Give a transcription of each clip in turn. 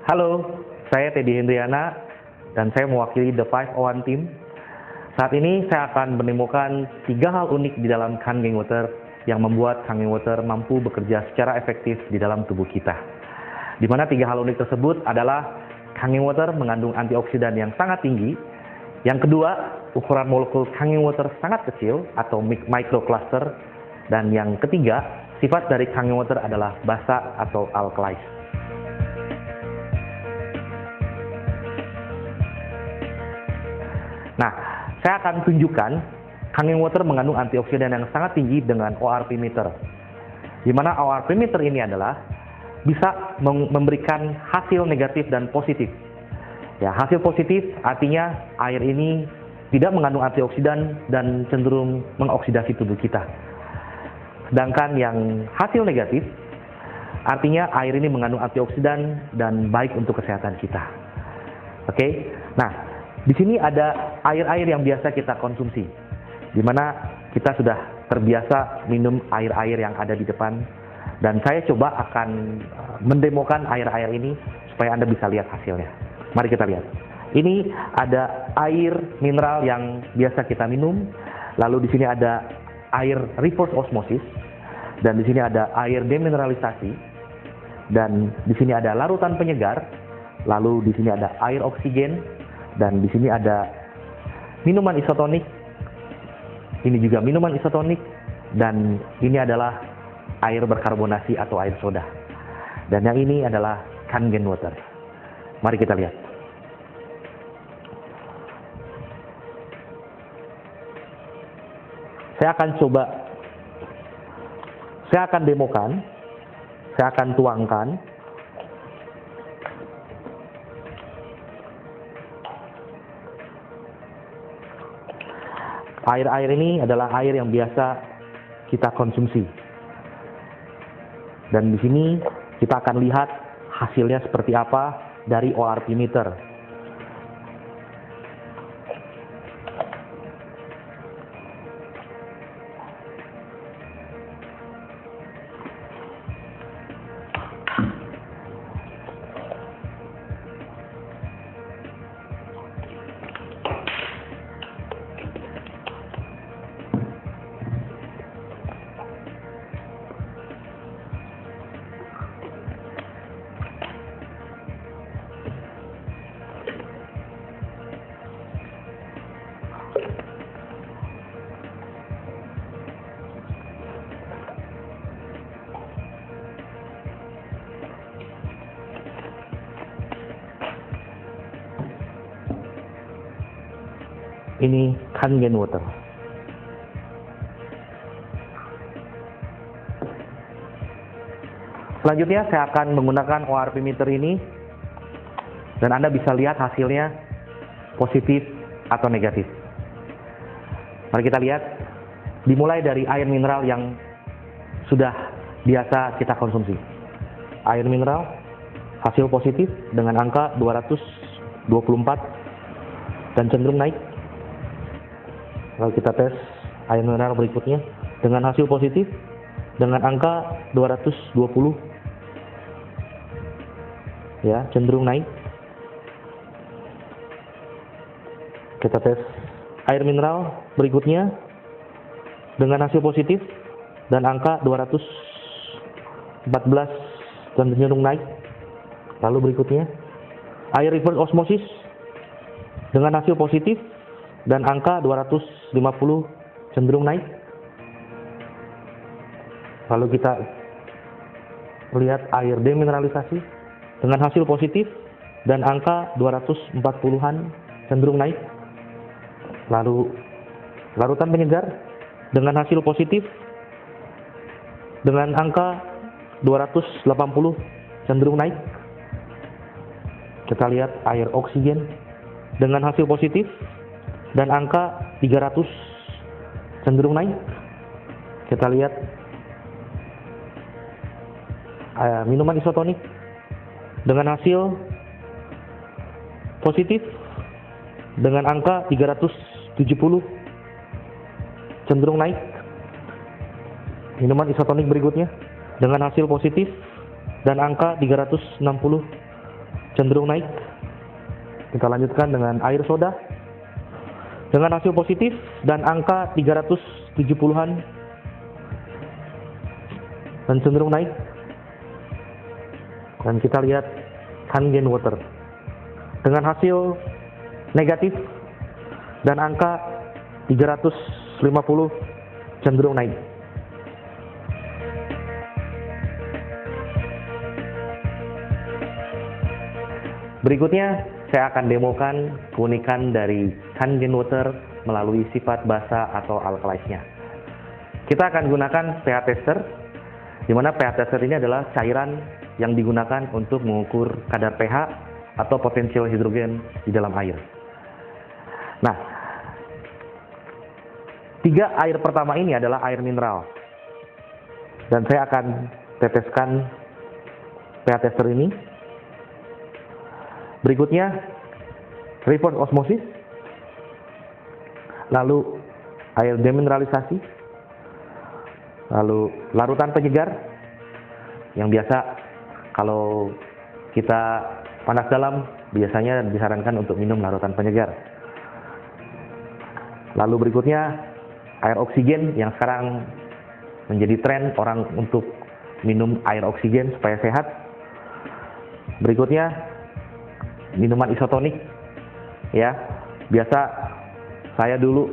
Halo, saya Teddy Hendriana dan saya mewakili The 501 Team. Saat ini saya akan menemukan 3 hal unik di dalam Kangen Water yang membuat Kangen Water mampu bekerja secara efektif di dalam tubuh kita. Di mana 3 hal unik tersebut adalah Kangen Water mengandung antioksidan yang sangat tinggi. Yang kedua, ukuran molekul Kangen Water sangat kecil atau microcluster. Dan yang ketiga, sifat dari Kangen Water adalah basa atau alkalis. Nah, saya akan tunjukkan Kangen Water mengandung antioksidan yang sangat tinggi dengan ORP meter. Di mana ORP meter ini adalah bisa memberikan hasil negatif dan positif. Ya, hasil positif artinya air ini tidak mengandung antioksidan dan cenderung mengoksidasi tubuh kita. Sedangkan yang hasil negatif artinya air ini mengandung antioksidan dan baik untuk kesehatan kita. Oke. Nah, di sini ada air-air yang biasa kita konsumsi, di mana kita sudah terbiasa minum air-air yang ada di depan, dan saya coba akan mendemokan air-air ini supaya Anda bisa lihat hasilnya. Mari kita lihat. Ini ada air mineral yang biasa kita minum, lalu di sini ada air reverse osmosis, dan di sini ada air demineralisasi, dan di sini ada larutan penyegar, lalu di sini ada air oksigen. Dan di sini ada minuman isotonik, ini juga minuman isotonik, dan ini adalah air berkarbonasi atau air soda. Dan yang ini adalah Kangen Water. Mari kita lihat. Saya akan demokan, saya akan tuangkan. Air-air ini adalah air yang biasa kita konsumsi. Dan di sini kita akan lihat hasilnya seperti apa dari ORP meter. Ini Kangen Water. Selanjutnya saya akan menggunakan ORP meter ini, dan Anda bisa lihat hasilnya positif atau negatif. Mari kita lihat. Dimulai dari air mineral yang sudah biasa kita konsumsi. Air mineral hasil positif dengan angka 224 dan cenderung naik. Lalu kita tes air mineral berikutnya dengan hasil positif dengan angka 220, ya, cenderung naik. Kita tes air mineral berikutnya dengan hasil positif dan angka 214 dan cenderung naik. Lalu berikutnya air reverse osmosis dengan hasil positif dan angka 250 cenderung naik. Lalu kita lihat air demineralisasi dengan hasil positif dan angka 240-an cenderung naik. Lalu larutan penyegar dengan hasil positif dengan angka 280 cenderung naik. Kita lihat air oksigen dengan hasil positif dan angka 300 cenderung naik. Kita lihat minuman isotonik dengan hasil positif dengan angka 370 cenderung naik. Minuman isotonik berikutnya dengan hasil positif dan angka 360 cenderung naik. Kita lanjutkan dengan air soda dengan hasil positif dan angka 370-an dan cenderung naik. Dan kita lihat Kangen Water dengan hasil negatif dan angka 350 cenderung naik. Berikutnya saya akan demokan keunikan dari Kangen Water melalui sifat basa atau alkalinya. Kita akan gunakan pH tester, di mana pH tester ini adalah cairan yang digunakan untuk mengukur kadar pH atau potensial hidrogen di dalam air. Nah, 3 air pertama ini adalah air mineral, dan saya akan teteskan pH tester ini. Berikutnya reverse osmosis, lalu air demineralisasi, lalu larutan penyegar yang biasa kalau kita panas dalam biasanya disarankan untuk minum larutan penyegar. Lalu berikutnya air oksigen yang sekarang menjadi tren orang untuk minum air oksigen supaya sehat. Berikutnya minuman isotonik, ya. Biasa saya dulu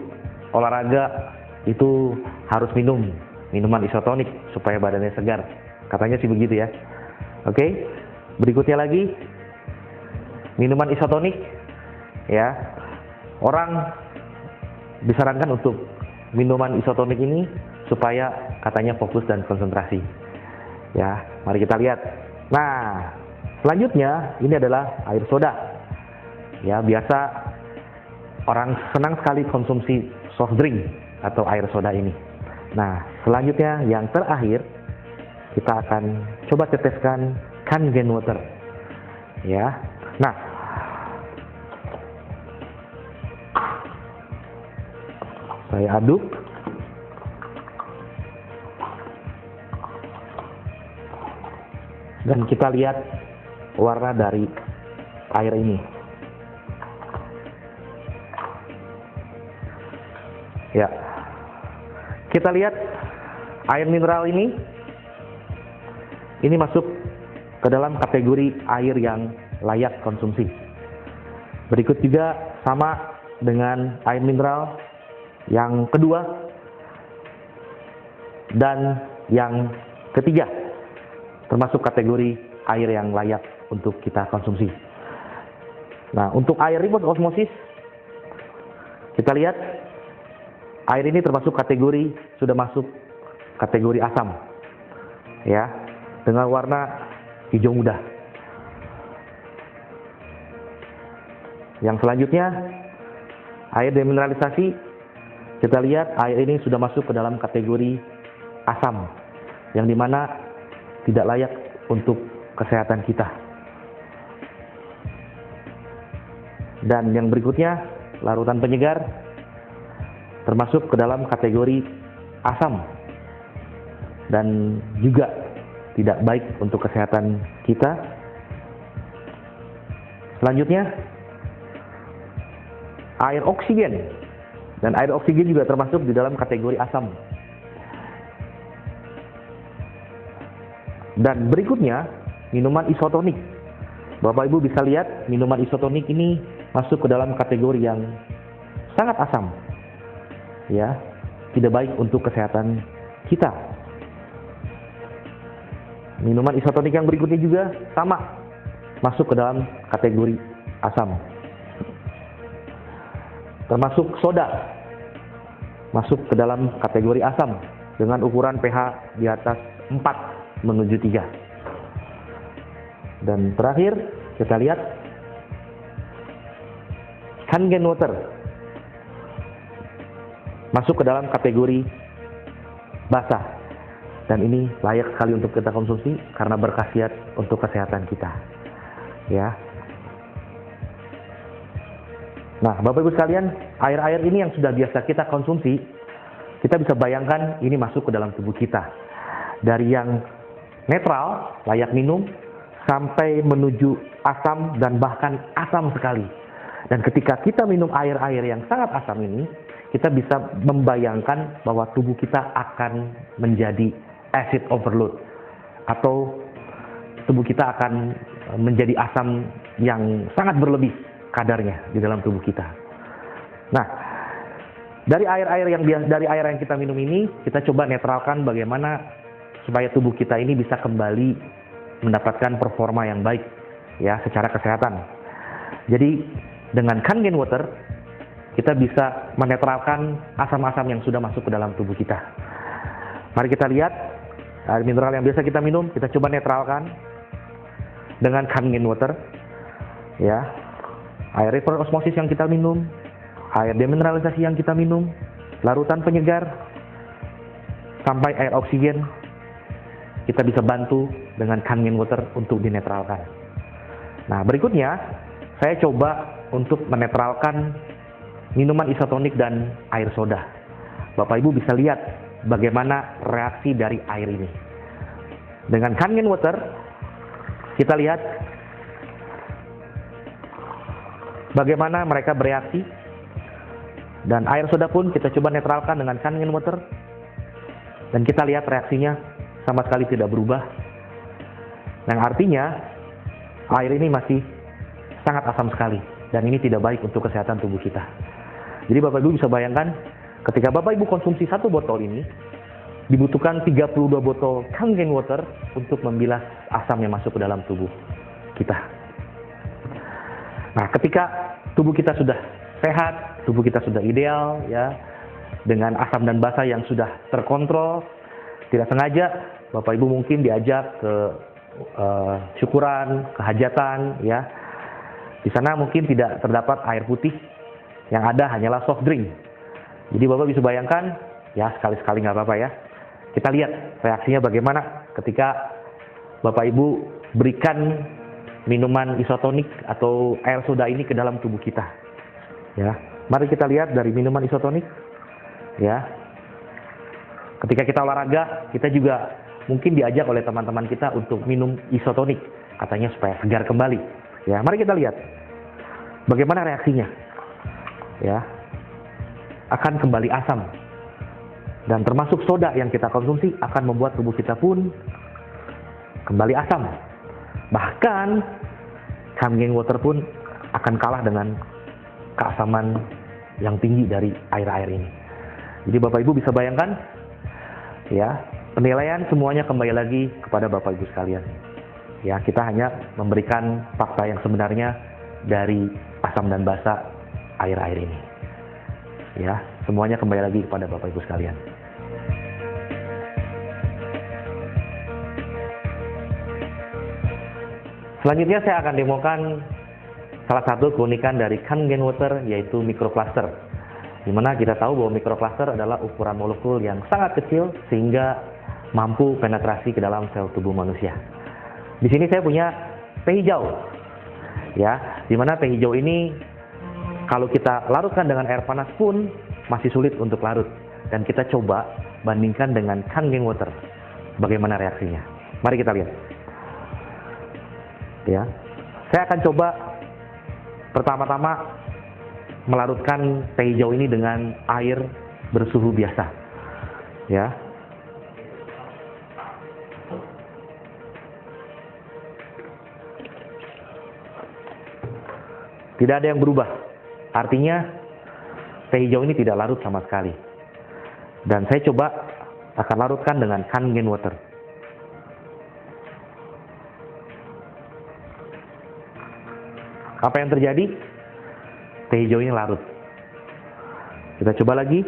olahraga itu harus minum minuman isotonik supaya badannya segar. Katanya sih begitu ya. Oke. Berikutnya lagi minuman isotonik, ya. Orang disarankan untuk minuman isotonik ini supaya katanya fokus dan konsentrasi. Ya, mari kita lihat. Nah, selanjutnya ini adalah air soda. Ya, biasa orang senang sekali konsumsi soft drink atau air soda ini. Nah, selanjutnya yang terakhir kita akan coba teteskan Kangen Water. Ya. Nah, saya aduk. Dan kita lihat warna dari air ini. Ya. Kita lihat air mineral ini masuk ke dalam kategori air yang layak konsumsi. Berikut juga sama dengan air mineral yang kedua dan yang ketiga, termasuk kategori air yang layak untuk kita konsumsi. Nah, untuk air reverse osmosis, kita lihat air ini termasuk kategori, sudah masuk kategori asam, ya, dengan warna hijau muda. Yang selanjutnya air demineralisasi, kita lihat air ini sudah masuk ke dalam kategori asam, yang dimana tidak layak untuk kesehatan kita. Dan yang berikutnya larutan penyegar, termasuk ke dalam kategori asam dan juga tidak baik untuk kesehatan kita. Selanjutnya air oksigen, dan air oksigen juga termasuk di dalam kategori asam. Dan berikutnya minuman isotonik. Bapak Ibu bisa lihat minuman isotonik ini masuk ke dalam kategori yang sangat asam, ya, tidak baik untuk kesehatan kita. Minuman isotonik yang berikutnya juga sama, masuk ke dalam kategori asam. Termasuk soda, masuk ke dalam kategori asam dengan ukuran pH di atas 4 menuju 3. Dan terakhir kita lihat Kangen Water masuk ke dalam kategori basah, dan ini layak sekali untuk kita konsumsi karena berkhasiat untuk kesehatan kita, ya. Nah, Bapak Ibu sekalian, air-air ini yang sudah biasa kita konsumsi, kita bisa bayangkan ini masuk ke dalam tubuh kita. Dari yang netral, layak minum, sampai menuju asam dan bahkan asam sekali. Dan ketika kita minum air-air yang sangat asam ini, kita bisa membayangkan bahwa tubuh kita akan menjadi acid overload, atau tubuh kita akan menjadi asam yang sangat berlebih kadarnya di dalam tubuh kita. Nah, dari air yang kita minum ini, kita coba netralkan bagaimana supaya tubuh kita ini bisa kembali mendapatkan performa yang baik ya secara kesehatan. Jadi dengan Kangen Water kita bisa menetralkan asam-asam yang sudah masuk ke dalam tubuh kita. Mari kita lihat air mineral yang biasa kita minum, kita coba netralkan dengan Kangen Water. Ya, air reverse osmosis yang kita minum, air demineralisasi yang kita minum, larutan penyegar, sampai air oksigen, kita bisa bantu dengan Kangen Water untuk dinetralkan. Nah, berikutnya saya coba untuk menetralkan minuman isotonik dan air soda. Bapak Ibu bisa lihat bagaimana reaksi dari air ini. Dengan Kangen Water, kita lihat bagaimana mereka bereaksi. Dan air soda pun kita coba netralkan dengan Kangen Water. Dan kita lihat reaksinya sama sekali tidak berubah. Yang artinya air ini masih sangat asam sekali. Dan ini tidak baik untuk kesehatan tubuh kita. Jadi Bapak Ibu bisa bayangkan, ketika Bapak Ibu konsumsi satu botol ini, dibutuhkan 32 botol Kangen Water untuk membilas asam yang masuk ke dalam tubuh kita. Nah, ketika tubuh kita sudah sehat, tubuh kita sudah ideal, ya, dengan asam dan basa yang sudah terkontrol, tidak sengaja Bapak Ibu mungkin diajak ke syukuran, ke hajatan, ya. Di sana mungkin tidak terdapat air putih, yang ada hanyalah soft drink. Jadi Bapak bisa bayangkan, ya sekali-sekali nggak apa-apa ya. Kita lihat reaksinya bagaimana ketika Bapak Ibu berikan minuman isotonik atau air soda ini ke dalam tubuh kita. Ya, mari kita lihat dari minuman isotonik. Ya, ketika kita olahraga, kita juga mungkin diajak oleh teman-teman kita untuk minum isotonik, katanya supaya segar kembali. Ya, mari kita lihat bagaimana reaksinya. Ya, akan kembali asam. Dan termasuk soda yang kita konsumsi akan membuat tubuh kita pun kembali asam. Bahkan Kangen Water pun akan kalah dengan keasaman yang tinggi dari air-air ini. Jadi Bapak Ibu bisa bayangkan, ya, penilaian semuanya kembali lagi kepada Bapak Ibu sekalian. Ya, kita hanya memberikan fakta yang sebenarnya dari asam dan basa air-air ini. Ya, semuanya kembali lagi kepada Bapak Ibu sekalian. Selanjutnya saya akan demokan salah satu keunikan dari Kangen Water, yaitu microcluster. Di mana kita tahu bahwa microcluster adalah ukuran molekul yang sangat kecil sehingga mampu penetrasi ke dalam sel tubuh manusia. Di sini saya punya teh hijau. Ya, di mana teh hijau ini kalau kita larutkan dengan air panas pun masih sulit untuk larut. Dan kita coba bandingkan dengan Kangen Water. Bagaimana reaksinya? Mari kita lihat. Ya, saya akan coba pertama-tama melarutkan teh hijau ini dengan air bersuhu biasa. Ya. Tidak ada yang berubah. Artinya teh hijau ini tidak larut sama sekali. Dan saya coba akan larutkan dengan Kangen Water. Apa yang terjadi? Teh hijau ini larut. Kita coba lagi.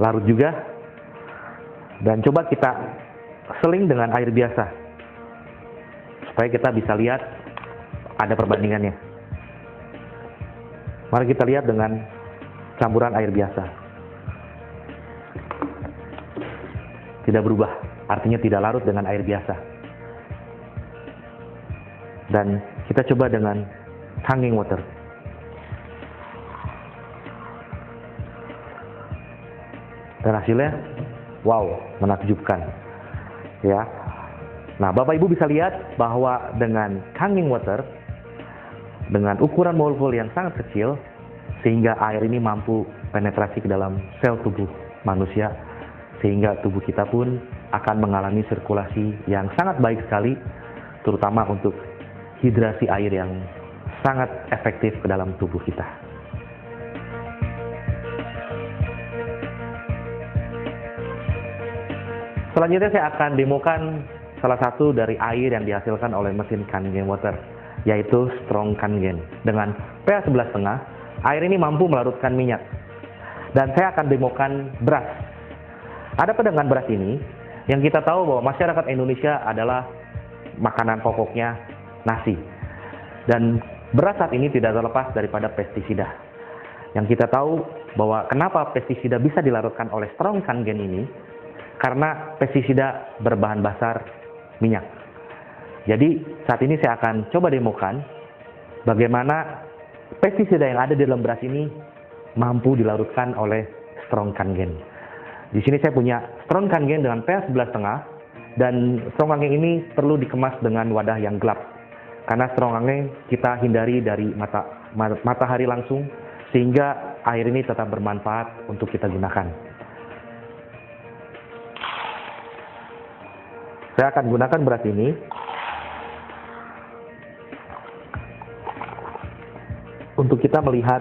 Larut juga. Dan coba kita seling dengan air biasa. Supaya kita bisa lihat ada perbandingannya. Mari kita lihat dengan campuran air biasa. Tidak berubah. Artinya tidak larut dengan air biasa. Dan kita coba dengan Kangen Water. Dan hasilnya, wow, menakjubkan. Ya. Nah, Bapak Ibu bisa lihat bahwa dengan Kangen Water, dengan ukuran molekul yang sangat kecil, sehingga air ini mampu penetrasi ke dalam sel tubuh manusia, sehingga tubuh kita pun akan mengalami sirkulasi yang sangat baik sekali, terutama untuk hidrasi air yang sangat efektif ke dalam tubuh kita. Selanjutnya saya akan demokan salah satu dari air yang dihasilkan oleh mesin Kangen Water, yaitu Strong Kangen. Dengan pH 11,5, air ini mampu melarutkan minyak. Dan saya akan demokan beras. Adapun dengan beras ini, yang kita tahu bahwa masyarakat Indonesia adalah makanan pokoknya nasi. Dan beras saat ini tidak terlepas daripada pestisida. Yang kita tahu bahwa kenapa pestisida bisa dilarutkan oleh Strong Kangen ini, karena pestisida berbahan dasar minyak. Jadi saat ini saya akan coba demokan bagaimana pestisida yang ada di dalam beras ini mampu dilarutkan oleh Strong Kangen. Di sini saya punya Strong Kangen dengan pH 11,5, dan Strong Kangen ini perlu dikemas dengan wadah yang gelap. Karena Strong Kangen kita hindari dari matahari langsung, sehingga air ini tetap bermanfaat untuk kita gunakan. Saya akan gunakan beras ini untuk kita melihat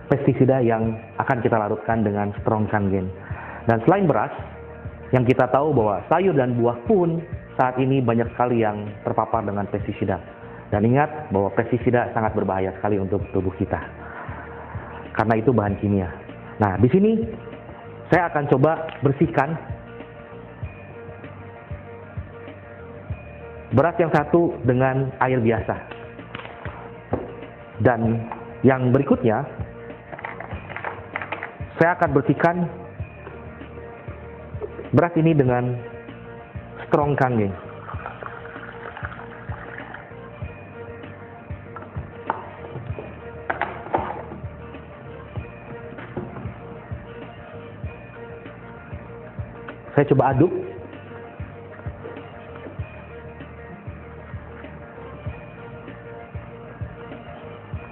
pestisida yang akan kita larutkan dengan Strong Kangen. Dan selain beras, yang kita tahu bahwa sayur dan buah pun saat ini banyak sekali yang terpapar dengan pestisida. Dan ingat bahwa pestisida sangat berbahaya sekali untuk tubuh kita, karena itu bahan kimia. Nah, di sini saya akan coba bersihkan beras yang satu dengan air biasa. Dan yang berikutnya, saya akan bersihkan beras ini dengan Strong Kangen. Saya coba aduk.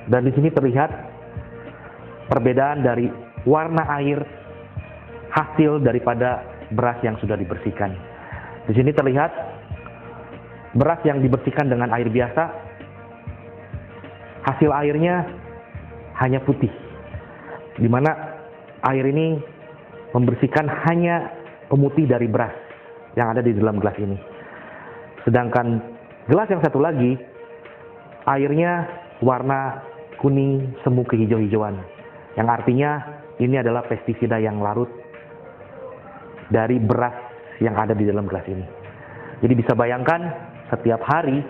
Dan di sini terlihat perbedaan dari warna air hasil daripada beras yang sudah dibersihkan. Di sini terlihat beras yang dibersihkan dengan air biasa, hasil airnya hanya putih, di mana air ini membersihkan hanya pemutih dari beras yang ada di dalam gelas ini. Sedangkan gelas yang satu lagi, airnya warna kuning semu kehijau-hijauan, yang artinya ini adalah pestisida yang larut dari beras yang ada di dalam gelas ini. Jadi bisa bayangkan, setiap hari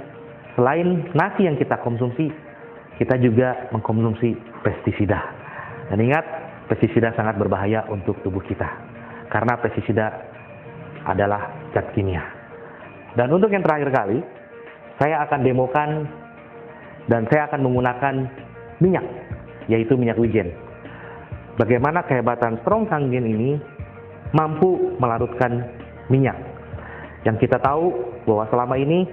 selain nasi yang kita konsumsi, kita juga mengkonsumsi pestisida. Dan ingat, pestisida sangat berbahaya untuk tubuh kita, karena pestisida adalah zat kimia. Dan untuk yang terakhir kali, saya akan demokan dan saya akan menggunakan minyak, yaitu minyak wijen. Bagaimana kehebatan Strong Kangen ini mampu melarutkan minyak. Yang kita tahu bahwa selama ini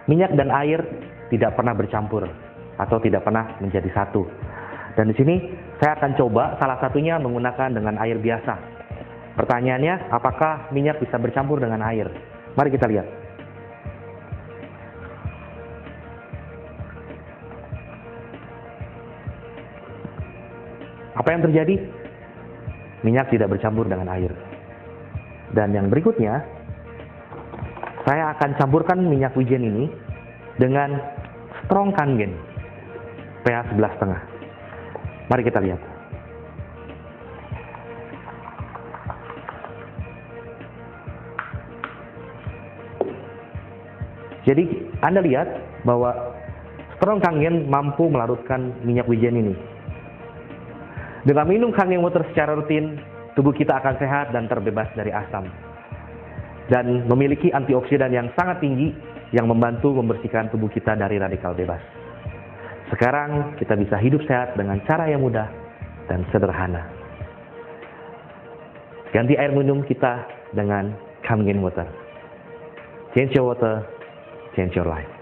minyak dan air tidak pernah bercampur atau tidak pernah menjadi satu. Dan di sini saya akan coba salah satunya menggunakan dengan air biasa. Pertanyaannya, apakah minyak bisa bercampur dengan air? Mari kita lihat. Apa yang terjadi? Minyak tidak bercampur dengan air. Dan yang berikutnya, saya akan campurkan minyak wijen ini dengan Strong Kangen pH 11,5. Mari kita lihat. Jadi Anda lihat bahwa Strong Kangen mampu melarutkan minyak wijen ini. Dengan minum Kangen Water secara rutin, tubuh kita akan sehat dan terbebas dari asam. Dan memiliki antioksidan yang sangat tinggi yang membantu membersihkan tubuh kita dari radikal bebas. Sekarang kita bisa hidup sehat dengan cara yang mudah dan sederhana. Ganti air minum kita dengan Coming in Water. Change your water, change your life.